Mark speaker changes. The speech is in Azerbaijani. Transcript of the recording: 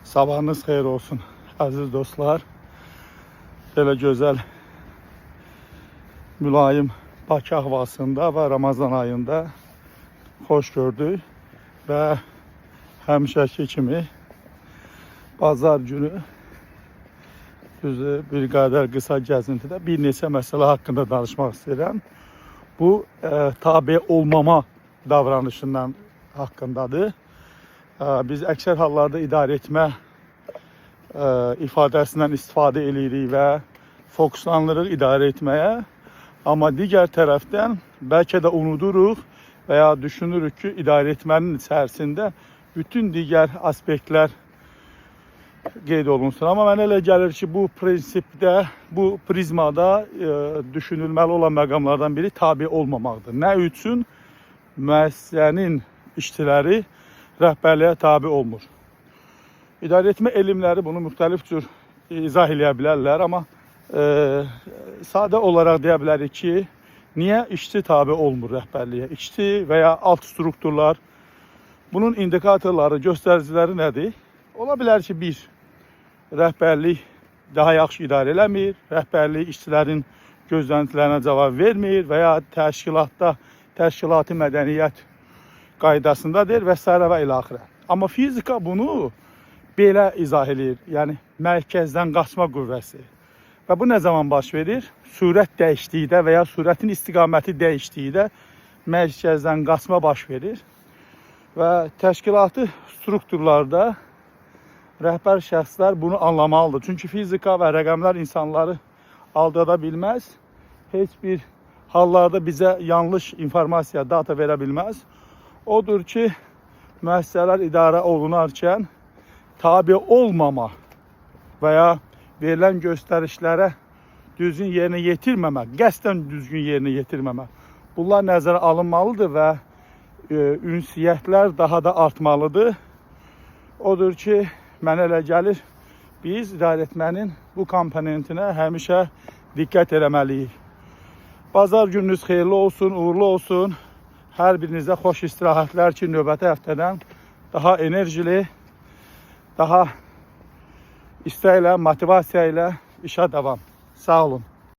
Speaker 1: Sabahınız xeyir olsun aziz dostlar. Belə gözəl, mülayim Bakı havasında və Ramazan ayında xoş gördük və həmişəki kimi bazar günü düzü bir qədər qısa gəzintidə bir neçə məsələ haqqında danışmaq istəyirəm. Bu tabe olmama davranışından haqqındadır. Biz əksər hallarda idarə etmə ifadəsindən istifadə edirik və fokuslanırıq idarə etməyə. Amma digər tərəfdən bəlkə də unuduruq və ya düşünürük ki, idarə etmənin içərisində bütün digər aspektlər qeyd olunsun. Amma mənə elə gəlir ki, bu prinsipdə, bu prizmada düşünülməli olan məqamlardan biri tabe olmamaqdır. Nə üçün? Müəssisənin işçiləri rəhbərliyə tabe olmur. İdarə etmə elmləri bunu müxtəlif cür izah edə bilərlər, amma sadə olaraq deyə bilərik ki, niyə işçi tabe olmur rəhbərliyə? İşçi və ya alt strukturlar, bunun indikatorları, göstəriciləri nədir? Ola bilər ki, bir, rəhbərlik daha yaxşı idarə eləmir, rəhbərlik işçilərin gözləntilərinə cavab vermir və ya təşkilati mədəniyyət qaydasındadır və s. və ilə axirə. Amma fizika bunu belə izah edir, yəni mərkəzdən qaçma qüvvəsi. Və bu nə zaman baş verir? Sürət dəyişdikdə və ya sürətin istiqaməti dəyişdikdə mərkəzdən qaçma baş verir. Və təşkilatı strukturlarda rəhbər şəxslər bunu anlamalıdır. Çünki fizika və rəqəmlər insanları aldada bilməz. Heç bir hallarda bizə yanlış informasiya, data verə bilməz. Odur ki, müəssisələr idarə olunarkən tabe olmama və ya verilən göstərişlərə düzgün yerinə yetirməmək, qəsdən düzgün yerinə yetirməmək. Bunlar nəzərə alınmalıdır və ünsiyyətlər daha da artmalıdır. Odur ki, mənə elə gəlir, biz idarə etmənin bu komponentinə həmişə diqqət eləməliyik. Bazar gününüz xeyirli olsun, uğurlu olsun. Hər birinizə xoş istirahətlər ki, növbəti həftədən daha enerjili, daha istəklə, motivasiya ilə işə davam. Sağ olun.